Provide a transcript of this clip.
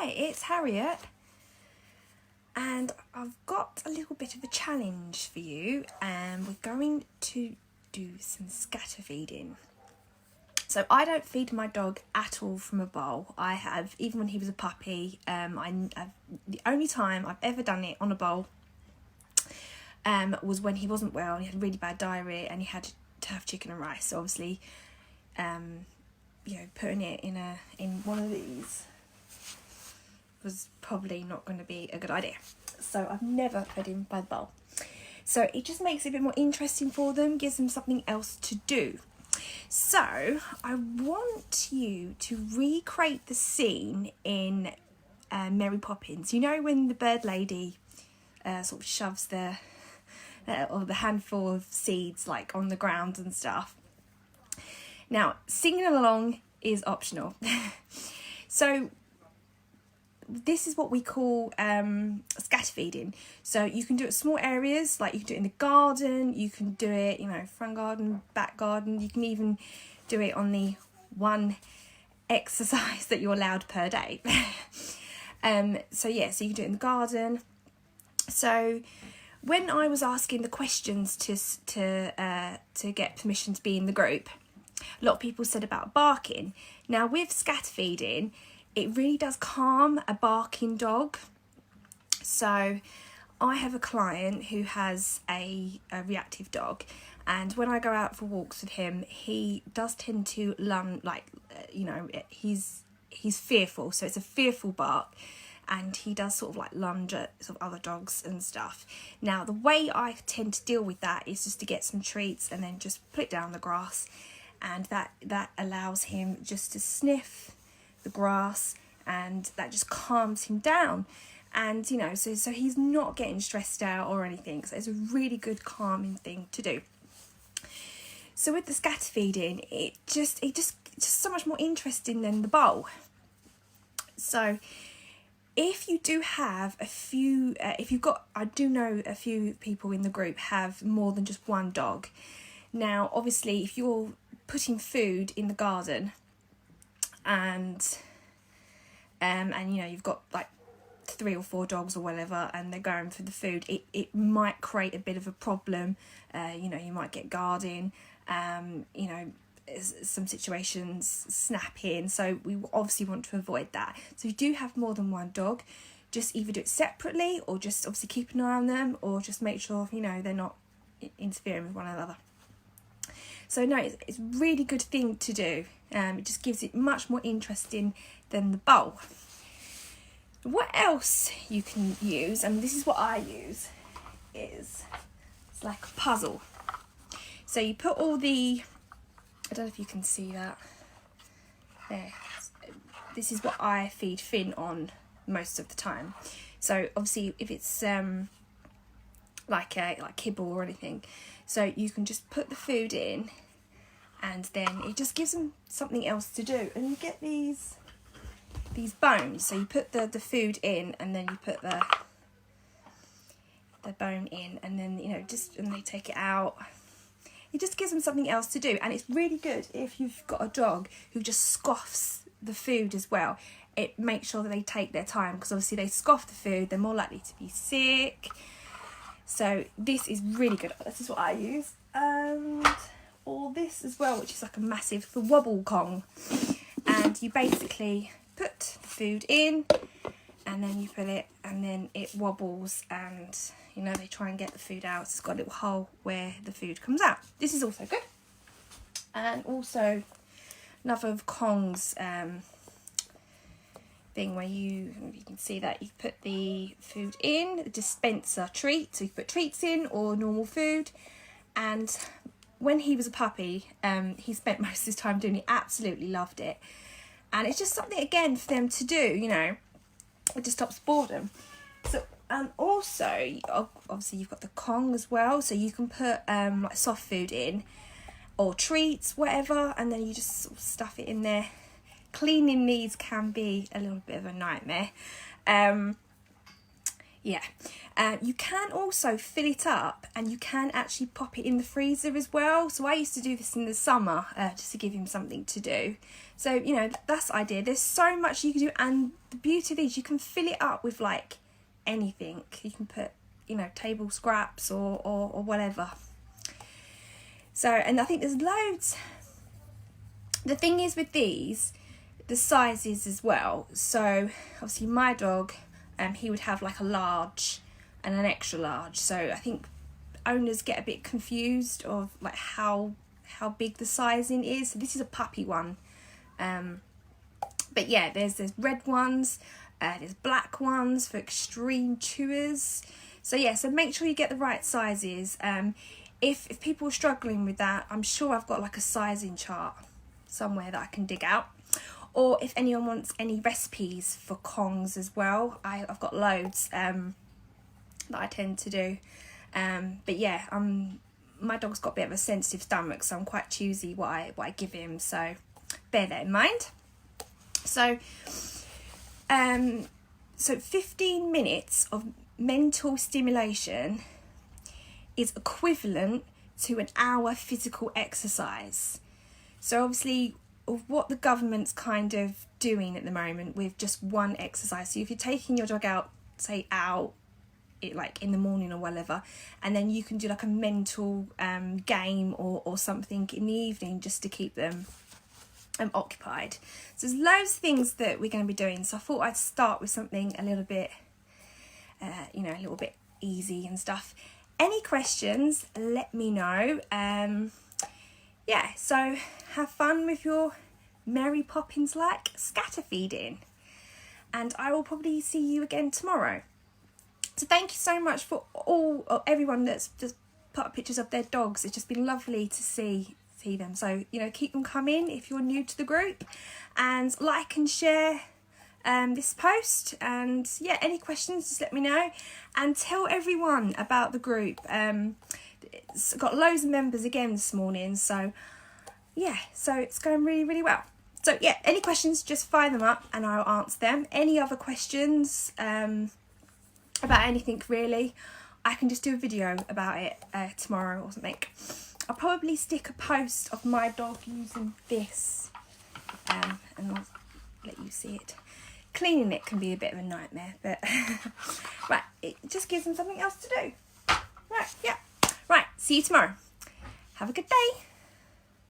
Hi, it's Harriet, and I've got a little bit of a challenge for you, and we're going to do some scatter feeding. So I don't feed my dog at all from a bowl. I have, even when he was a puppy, the only time I've ever done it on a bowl was when he wasn't well and he had really bad diarrhea and he had to have chicken and rice. So obviously, putting it in one of these was probably not going to be a good idea. So I've never fed him by the bowl. So it just makes it a bit more interesting for them, gives them something else to do. So I want you to recreate the scene in Mary Poppins. You know when the bird lady sort of shoves the handful of seeds like on the ground and stuff. Now, singing along is optional. So this is what we call scatter feeding. So you can do it small areas, like you can do it in the garden, you can do it, front garden, back garden. You can even do it on the one exercise that you're allowed per day. So you can do it in the garden. So when I was asking the questions to get permission to be in the group, a lot of people said about barking. Now with scatter feeding, it really does calm a barking dog. So I have a client who has a reactive dog, and when I go out for walks with him, he does tend to lunge, he's fearful, so it's a fearful bark, and he does sort of like lunge at sort of other dogs and stuff. Now the way I tend to deal with that is just to get some treats and then just put it down on the grass, and that allows him just to sniff the grass, and that just calms him down, and so he's not getting stressed out or anything. So it's a really good calming thing to do. So with the scatter feeding, it just so much more interesting than the bowl. So if you do have a few, I do know a few people in the group have more than just one dog. Now obviously if you're putting food in the garden, and you've got like 3 or 4 dogs or whatever, and they're going for the food, it might create a bit of a problem. You might get guarding, some situations snapping, so we obviously want to avoid that. So if you do have more than one dog, just either do it separately, or just obviously keep an eye on them, or just make sure they're not interfering with one another. So no, it's a really good thing to do. It just gives it much more interesting than the bowl. What else you can use, and this is what I use, it's like a puzzle. So you put all I don't know if you can see that. There. This is what I feed Finn on most of the time. So obviously if it's like kibble or anything, so you can just put the food in, and then it just gives them something else to do. And you get these bones. So you put the food in, and then you put the bone in, and then and they take it out. It just gives them something else to do, and it's really good if you've got a dog who just scoffs the food as well. It makes sure that they take their time, because obviously they scoff the food, they're more likely to be sick. So this is really good. This is what I use. And all this as well, which is like a massive wobble Kong. And you basically put the food in, and then you put it, and then it wobbles, and they try and get the food out. It's got a little hole where the food comes out. This is also good. And also another of Kong's thing, where you can see that you put the food in a dispenser treat, so you put treats in or normal food. And when he was a puppy, he spent most of his time doing it. Absolutely loved it, and it's just something again for them to do. It just stops boredom. So and also obviously you've got the Kong as well, so you can put like soft food in or treats, whatever, and then you just sort of stuff it in there. Cleaning these can be a little bit of a nightmare. You can also fill it up and you can actually pop it in the freezer as well. So I used to do this in the summer just to give him something to do. So, you know, that's the idea. There's so much you can do, and the beauty of these, you can fill it up with like anything. You can put, you know, table scraps or whatever. So, and I think there's loads. The thing is with these, the sizes as well. So obviously my dog, he would have like a large and an extra large. So I think owners get a bit confused of like how big the sizing is. So this is a puppy one. But yeah, there's red ones, there's black ones for extreme chewers. So yeah, so make sure you get the right sizes. If people are struggling with that, I'm sure I've got like a sizing chart somewhere that I can dig out. Or if anyone wants any recipes for Kongs as well, I've got loads that I tend to do. But yeah, my dog's got a bit of a sensitive stomach, so I'm quite choosy what I give him. So bear that in mind. So 15 minutes of mental stimulation is equivalent to an hour physical exercise. So obviously, of what the government's kind of doing at the moment with just one exercise. So if you're taking your dog out, say out, like in the morning or whatever, and then you can do like a mental game or something in the evening just to keep them occupied. So there's loads of things that we're going to be doing. So I thought I'd start with something a little bit, you know, a little bit easy and stuff. Any questions, let me know. Yeah, so have fun with your Mary Poppins-like scatter feeding. And I will probably see you again tomorrow. So thank you so much for everyone that's just put up pictures of their dogs. It's just been lovely to see them. So, you know, keep them coming if you're new to the group. And like and share this post. And yeah, any questions, just let me know. And tell everyone about the group. It's got loads of members again this morning, so yeah, so it's going really, really well. So yeah, any questions, just fire them up and I'll answer them. Any other questions about anything really, I can just do a video about it tomorrow or something. I'll probably stick a post of my dog using this and I'll let you see it. Cleaning it can be a bit of a nightmare, but right, it just gives them something else to do. Right, yeah. Right, see you tomorrow. Have a good day.